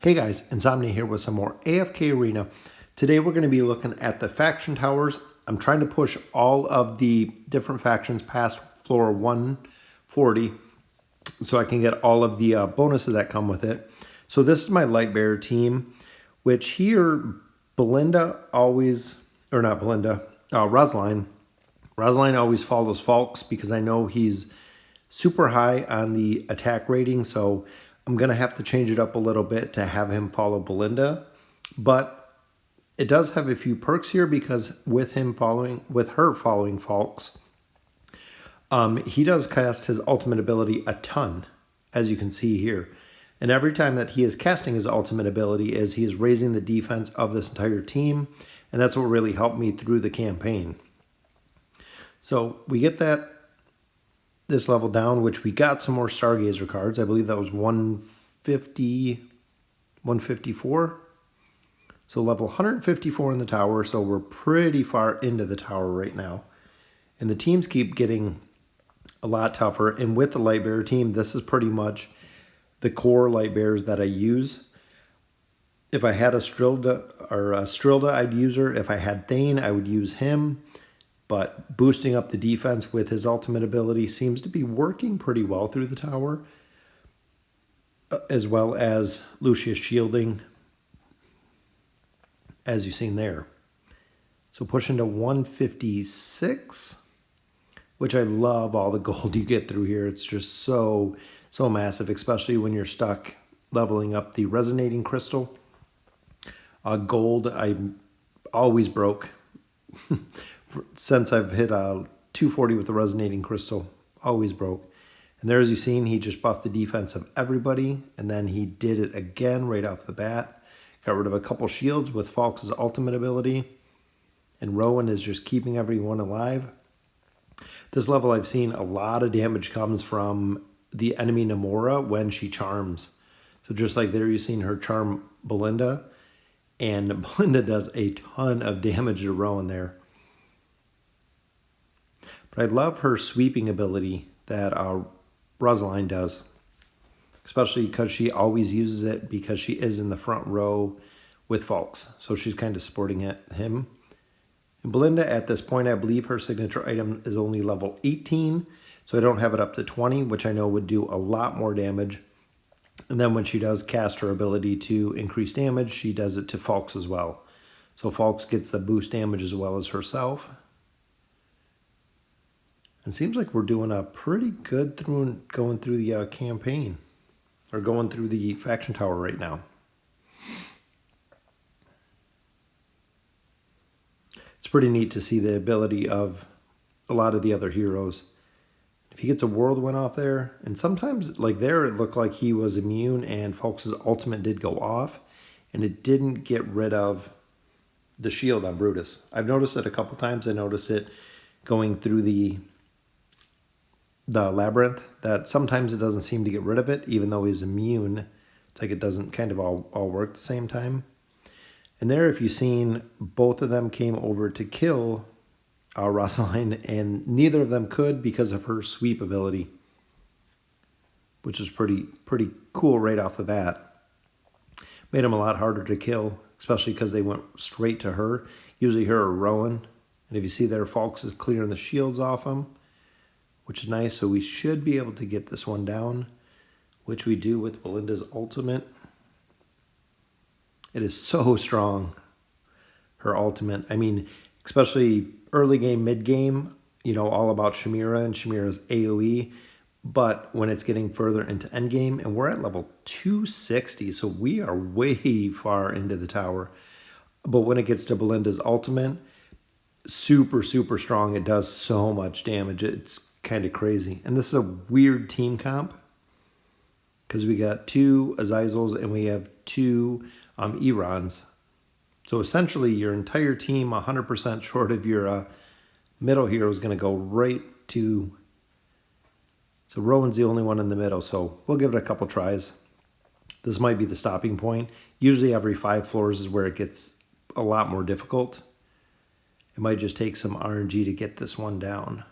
Hey guys, Insomnia here with some more AFK Arena. Today we're going to be looking at the faction towers. I'm trying to push all of the different factions past floor 140 so I can get all of the bonuses that come with it. So this is my Lightbearer team, which here Belinda always, or not Belinda, Rosline. Rosline always follows Falks because I know he's super high on the attack rating, so I'm going to have to change it up a little bit to have him follow Belinda. But it does have a few perks here because with her following Falks, he does cast his ultimate ability a ton, as you can see here. And every time that he is casting his ultimate ability he is raising the defense of this entire team. And that's what really helped me through the campaign. So we get this level down, which we got some more Stargazer cards. I believe that was 150, 154. So level 154 in the tower, so we're pretty far into the tower right now. And the teams keep getting a lot tougher. And with the Lightbearer team, this is pretty much the core Lightbearers that I use. If I had a Strilda, I'd use her. If I had Thane, I would use him. But boosting up the defense with his ultimate ability seems to be working pretty well through the tower, as well as Lucius shielding, as you've seen there. So pushing to 156, which I love all the gold you get through here. It's just so massive, especially when you're stuck leveling up the resonating crystal. Gold, I always broke. Since I've hit 240 with the resonating crystal, always broke. And there, as you've seen, he just buffed the defense of everybody, and then he did it again right off the bat. Got rid of a couple shields with Falks' ultimate ability, and Rowan is just keeping everyone alive. This level, I've seen a lot of damage comes from the enemy Namora when she charms. So just like there, you've seen her charm Belinda, and Belinda does a ton of damage to Rowan there. But I love her sweeping ability that Rosline does, especially because she always uses it because she is in the front row with Falks. So she's kind of supporting him. And Belinda, at this point, I believe her signature item is only level 18. So I don't have it up to 20, which I know would do a lot more damage. And then when she does cast her ability to increase damage, she does it to Falks as well. So Falks gets the boost damage as well as herself. It seems like we're doing a pretty good going through the campaign, or going through the faction tower right now. It's pretty neat to see the ability of a lot of the other heroes. If he gets a whirlwind off there, and sometimes like there it looked like he was immune and Falks' ultimate did go off, and it didn't get rid of the shield on Brutus. I've noticed it a couple times. I noticed it going through the labyrinth, that sometimes it doesn't seem to get rid of it, even though he's immune. It's like it doesn't kind of all work at the same time. And there, if you've seen, both of them came over to kill Rosline, and neither of them could because of her sweep ability, which is pretty cool right off the bat. Made him a lot harder to kill, especially because they went straight to her. Usually her or Rowan. And if you see there, Falks is clearing the shields off him, which is nice. So we should be able to get this one down, which we do with Belinda's ultimate. It is so strong, her ultimate. I mean, especially early game, mid game, you know, all about Shamira and Shamira's AoE. But when it's getting further into end game, and we're at level 260, so we are way far into the tower. But when it gets to Belinda's ultimate, super strong. It does so much damage. It's kind of crazy. And this is a weird team comp because we got 2 Azizals and we have 2 Erons. So essentially your entire team 100% short of your middle hero is going to go right to... So Rowan's the only one in the middle, so we'll give it a couple tries. This might be the stopping point. Usually every 5 floors is where it gets a lot more difficult. It might just take some RNG to get this one down.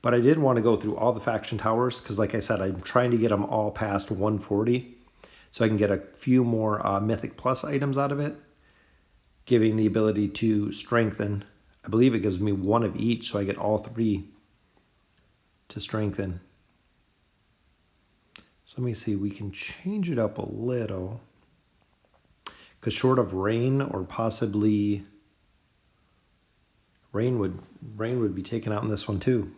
But I did want to go through all the faction towers because, like I said, I'm trying to get them all past 140. so I can get a few more Mythic Plus items out of it, giving the ability to strengthen. I believe it gives me one of each, so I get all three to strengthen. So let me see, we can change it up a little. Because short of rain or possibly rain would be taken out in this one too.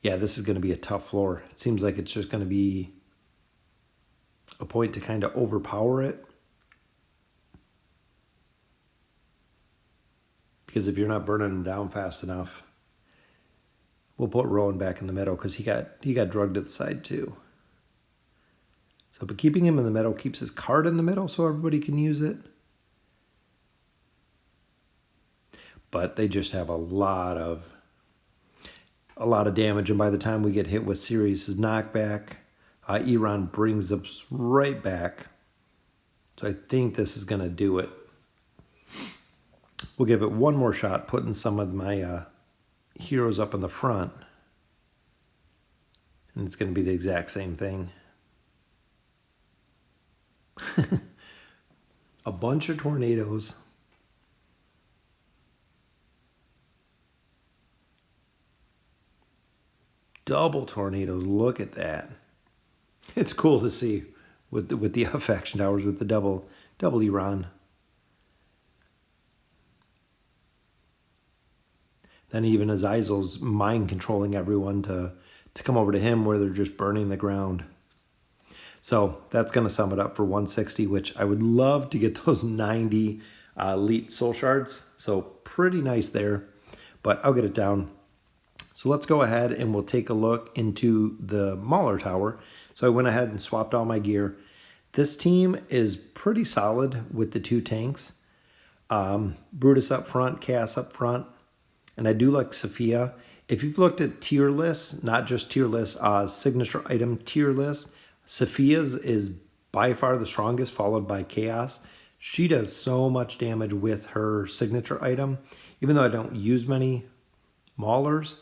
Yeah, this is going to be a tough floor. It seems like it's just going to be a point to kind of overpower it. Because if you're not burning him down fast enough, we'll put Rowan back in the middle because he got drugged to the side too. So, but keeping him in the middle keeps his card in the middle so everybody can use it. But they just have a lot of damage, and by the time we get hit with Sirius's knockback, Iran brings us right back. So I think this is going to do it. We'll give it one more shot, putting some of my heroes up in the front. And it's going to be the exact same thing. A bunch of tornadoes. Double tornadoes, look at that. It's cool to see with the faction towers with the double Iran. Then even Azazel's mind controlling everyone to come over to him where they're just burning the ground. So that's going to sum it up for 160, which I would love to get those 90 elite soul shards. So pretty nice there, but I'll get it down. So let's go ahead and we'll take a look into the Mauler Tower. So I went ahead and swapped all my gear. This team is pretty solid with the two tanks. Brutus up front, Chaos up front. And I do like Sophia. If you've looked at tier lists, not just tier lists, signature item tier lists, Sophia's is by far the strongest, followed by Chaos. She does so much damage with her signature item. Even though I don't use many Maulers,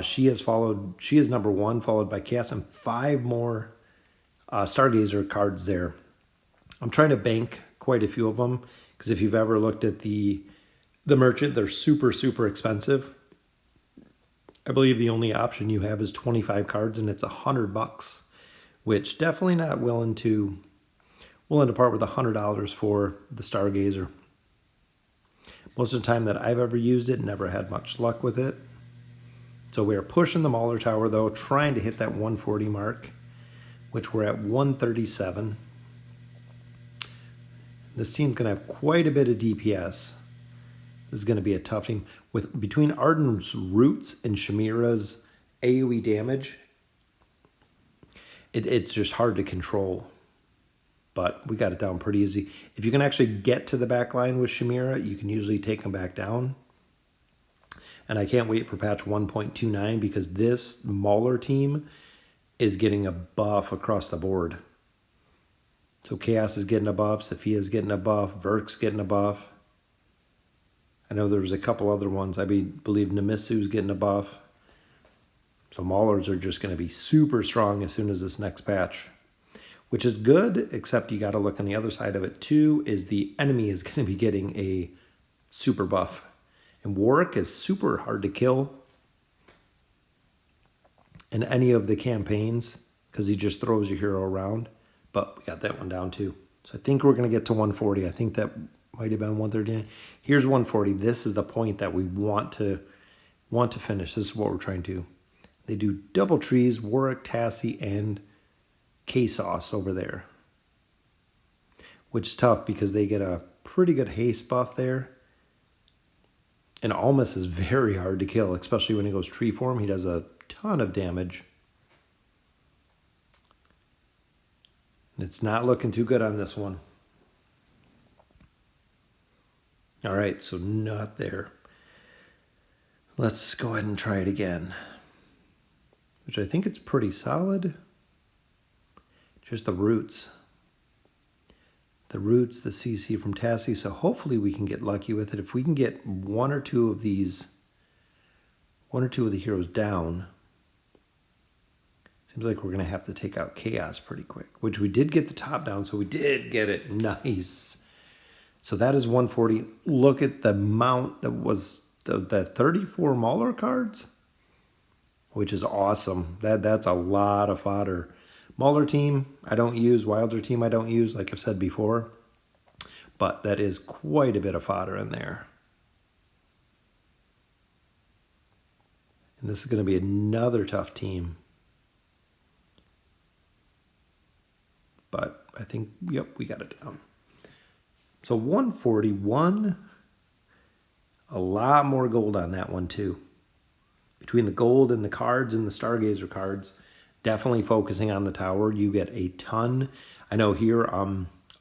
she is number one, followed by Chaos, and 5 more Stargazer cards there. I'm trying to bank quite a few of them, because if you've ever looked at the merchant, they're super, super expensive. I believe the only option you have is 25 cards, and it's $100, which definitely not willing to part with $100 for the Stargazer. Most of the time that I've ever used it, never had much luck with it. So we are pushing the Mauler Tower, though, trying to hit that 140 mark, which we're at 137. This team's going to have quite a bit of DPS. This is going to be a tough team. Between Arden's Roots and Shamira's AoE damage, it's just hard to control. But we got it down pretty easy. If you can actually get to the back line with Shamira, you can usually take them back down. And I can't wait for patch 1.29 because this Mauler team is getting a buff across the board. So Chaos is getting a buff, Sophia's getting a buff, Verk's getting a buff. I know there was a couple other ones. I believe Nemisu's getting a buff. So Maulers are just going to be super strong as soon as this next patch. Which is good, except you got to look on the other side of it too, is the enemy is going to be getting a super buff. And Warwick is super hard to kill in any of the campaigns because he just throws your hero around. But we got that one down too. So I think we're going to get to 140. I think that might have been 139. Here's 140. This is the point that we want to finish. This is what we're trying to do. They do double trees, Warwick, Tassie, and K-Sauce over there. Which is tough because they get a pretty good haste buff there. And Almas is very hard to kill, especially when he goes tree form. He does a ton of damage. And it's not looking too good on this one. All right, so not there. Let's go ahead and try it again. Which I think it's pretty solid. Just the roots. The roots, the CC from Tassie. So hopefully we can get lucky with it. If we can get one or two of the heroes down. Seems like we're going to have to take out Chaos pretty quick, which we did get the top down, so we did get it. Nice. So that is 140. Look at the amount that was the 34 Mauler cards, which is awesome. That's a lot of fodder. Mauler team, I don't use. Wilder team, I don't use, like I've said before. But that is quite a bit of fodder in there. And this is going to be another tough team. But I think, yep, we got it down. So 141, a lot more gold on that one too. Between the gold and the cards and the Stargazer cards, definitely focusing on the tower, you get a ton. I know here,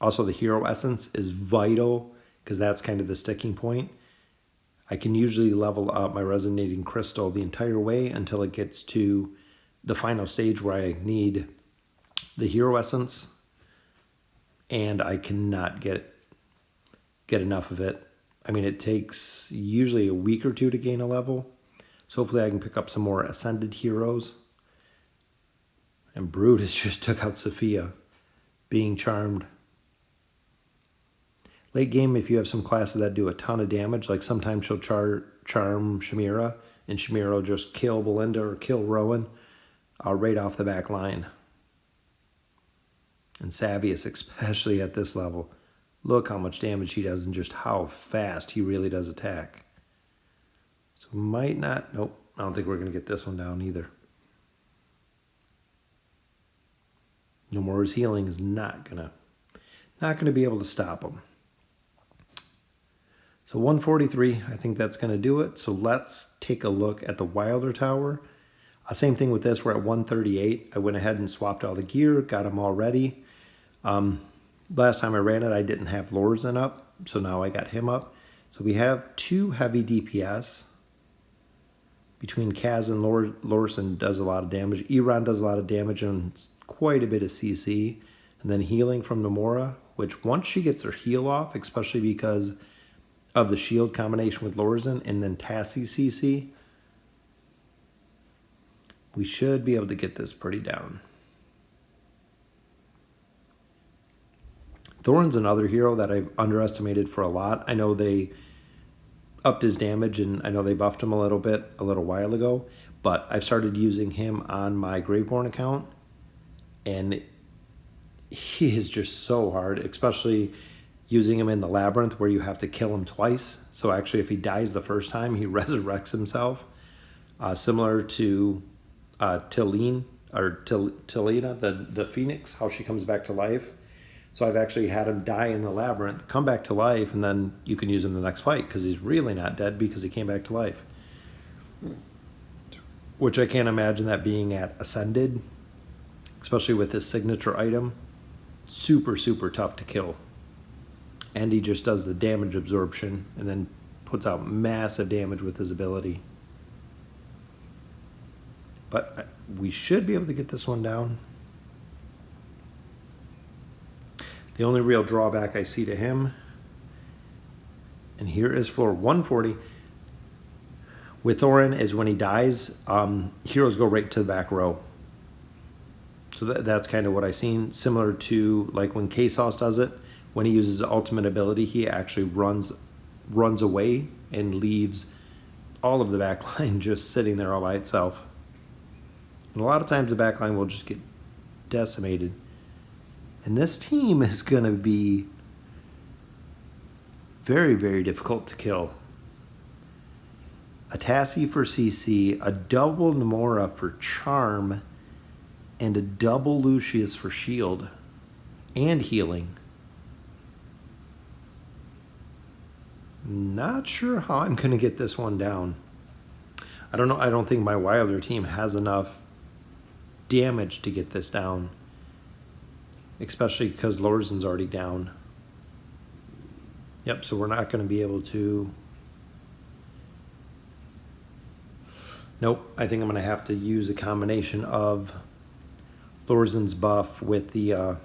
also the Hero Essence is vital because that's kind of the sticking point. I can usually level up my Resonating Crystal the entire way until it gets to the final stage where I need the Hero Essence, and I cannot get enough of it. I mean, it takes usually a week or two to gain a level. So hopefully I can pick up some more Ascended Heroes. And Brutus just took out Sophia, being charmed. Late game, if you have some classes that do a ton of damage, like sometimes she'll charm Shamira, and Shamira will just kill Belinda or kill Rowan right off the back line. And Savius, especially at this level. Look how much damage he does and just how fast he really does attack. So might not, nope, I don't think we're going to get this one down either. Nomura's healing is not going to be able to stop him. So 143, I think that's going to do it. So let's take a look at the Wilder Tower. Same thing with this, we're at 138. I went ahead and swapped all the gear, got them all ready. Last time I ran it, I didn't have Lorzen up, so now I got him up. So we have 2 heavy DPS. Between Kaz and Lorzen does a lot of damage. Iran does a lot of damage and quite a bit of CC. And then healing from Nomura, which once she gets her heal off, especially because of the shield combination with Lorzen and then Tassie CC, we should be able to get this pretty down. Thorin's another hero that I've underestimated for a lot. I know they upped his damage and I know they buffed him a little bit a little while ago, but I've started using him on my Graveborn account and he is just so hard, especially using him in the Labyrinth where you have to kill him twice. So actually if he dies the first time, he resurrects himself. Similar to Tilina, the Phoenix, how she comes back to life. So I've actually had him die in the Labyrinth, come back to life, and then you can use him in the next fight because he's really not dead because he came back to life. Which I can't imagine that being at Ascended, especially with his signature item. Super, super tough to kill. And he just does the damage absorption and then puts out massive damage with his ability. But we should be able to get this one down. The only real drawback I see to him, and here is floor 140, with Thorin is when he dies, heroes go right to the back row. So that's kind of what I've seen. Similar to like when K-Sauce does it, when he uses ultimate ability, he actually runs away and leaves all of the back line just sitting there all by itself. And a lot of times the back line will just get decimated. And this team is going to be very, very difficult to kill. A Tassie for CC, a double Nomura for Charm, and a double Lucius for Shield and Healing. Not sure how I'm going to get this one down. I don't know. I don't think my Wilder team has enough damage to get this down. Especially because Lorzen's already down. Yep, so we're not going to be able to... Nope, I think I'm going to have to use a combination of Lorzen's buff with the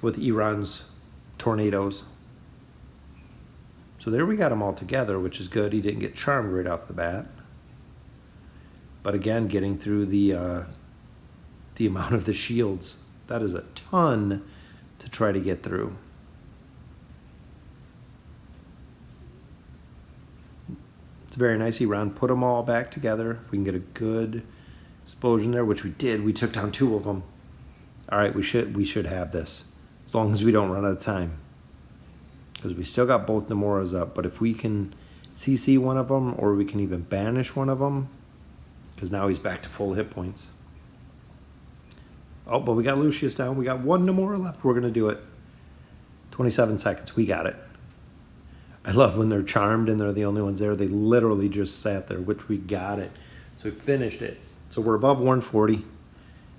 with Iran's tornadoes. So there we got them all together, which is good. He didn't get charmed right off the bat. But again, getting through the the amount of the shields. That is a ton to try to get through. It's very nice, Iran. Put them all back together. If we can get a good explosion there, which we did. We took down 2 of them. All right, we should have this. As long as we don't run out of time. Because we still got both Nemoras up. But if we can CC one of them, or we can even banish one of them, because now he's back to full hit points. Oh, but we got Lucius down. We got 1 Nemora left. We're going to do it. 27 seconds. We got it. I love when they're charmed and they're the only ones there. They literally just sat there, which we got it. So we finished it. So we're above 140.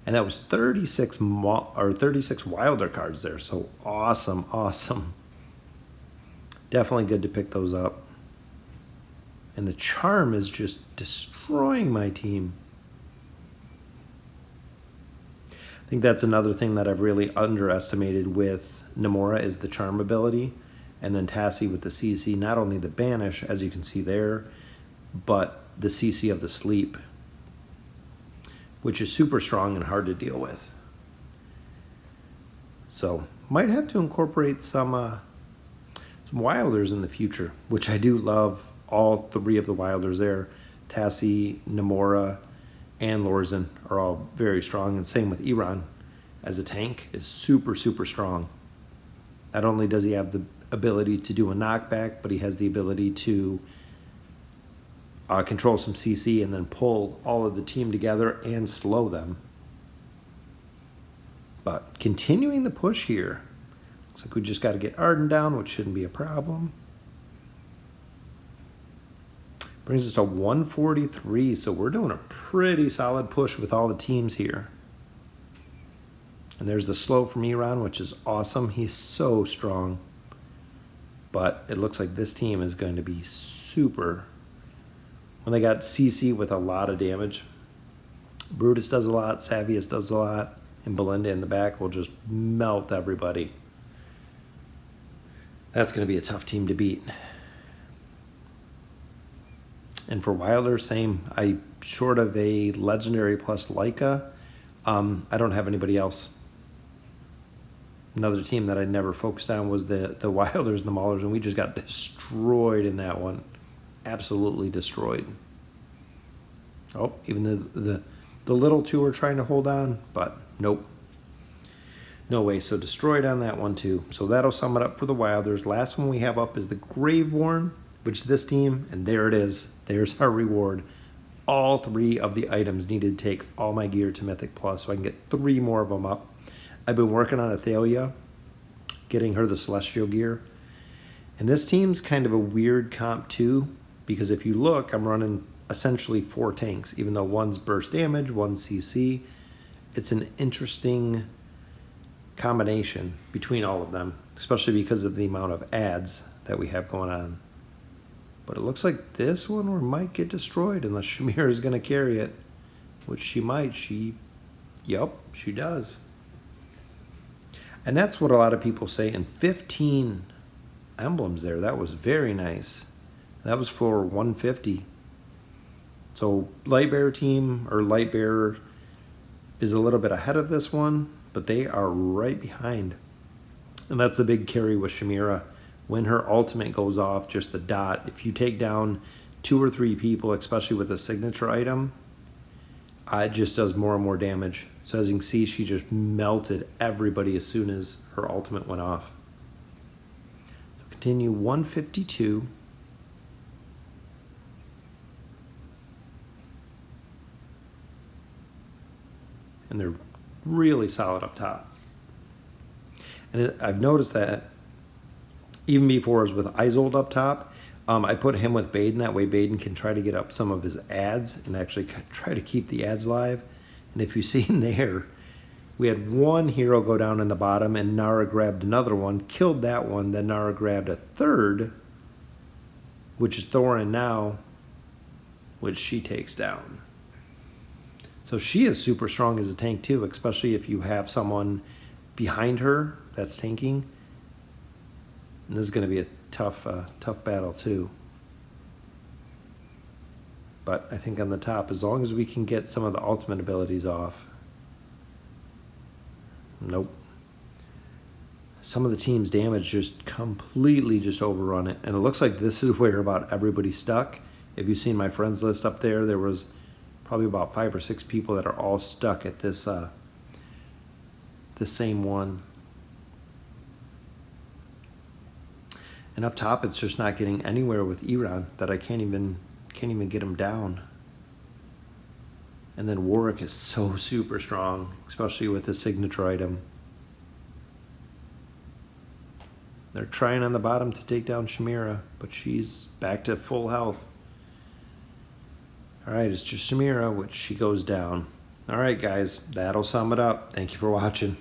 And that was 36 Wilder cards there. So awesome, awesome. Definitely good to pick those up. And the charm is just destroying my team. I think that's another thing that I've really underestimated with Nemora is the charm ability. And then Tassie with the CC, not only the banish, as you can see there, but the CC of the sleep, which is super strong and hard to deal with. So might have to incorporate some Wilders in the future, which I do love. All 3 of the Wilders there, Tassie, Nemora, and Lorzen are all very strong, and same with Iran as a tank is super, super strong. Not only does he have the ability to do a knockback, but he has the ability to control some CC and then pull all of the team together and slow them. But continuing the push here. Looks like we just got to get Arden down, which shouldn't be a problem. Brings us to 143, so we're doing a pretty solid push with all the teams here. And there's the slow from Iran, which is awesome. He's so strong. But it looks like this team is going to be super. When they got CC with a lot of damage, Brutus does a lot, Savius does a lot, and Belinda in the back will just melt everybody. That's going to be a tough team to beat. And for Wilder, same. I short of a legendary plus Leica, I don't have anybody else. Another team that I never focused on was the Wilders and the Maulers, and we just got destroyed in that one. Absolutely destroyed. Oh, even the little 2 are trying to hold on, but nope. No way. So destroyed on that one too. So that'll sum it up for the Wilders. Last one we have up is the Graveworn, which is this team, and there it is. There's our reward. All 3 of the items needed to take all my gear to Mythic Plus, so I can get 3 more of them up. I've been working on Athalia, getting her the Celestial gear. And this team's kind of a weird comp too, because if you look, I'm running essentially 4 tanks, even though one's burst damage, one's CC. It's an interesting combination between all of them, especially because of the amount of ads that we have going on. But it looks like this one might get destroyed unless Shamir is going to carry it, which she might. Yep, she does. And that's what a lot of people say. And 15 emblems there. That was very nice. That was for 150. So Lightbearer team, or Lightbearer, is a little bit ahead of this one, but they are right behind. And that's the big carry with Shamira. When her ultimate goes off, just the dot, if you take down 2 or 3 people, especially with a signature item, it just does more and more damage. So as you can see, she just melted everybody as soon as her ultimate went off. So continue 152. And they're really solid up top. And I've noticed that even before I was with Isolde up top, I put him with Baden. That way Baden can try to get up some of his ads and actually try to keep the ads live. And if you see in there, we had 1 hero go down in the bottom, and Nara grabbed another one, killed that one, then Nara grabbed a 3rd, which is Thorin now, which she takes down. So she is super strong as a tank too, especially if you have someone behind her that's tanking. And this is going to be a tough battle too. But I think on the top, as long as we can get some of the ultimate abilities off, Nope. Some of the team's damage just completely just overrun it. And it looks like this is where about everybody's stuck. If you've seen my friends list up there, there was probably about 5 or 6 people that are all stuck at this the same one. And up top, it's just not getting anywhere with Iran that I can't even get him down. And then Warwick is so super strong, especially with his signature item. They're trying on the bottom to take down Shamira, but she's back to full health. All right, it's just Shamira, which she goes down. All right, guys, that'll sum it up. Thank you for watching.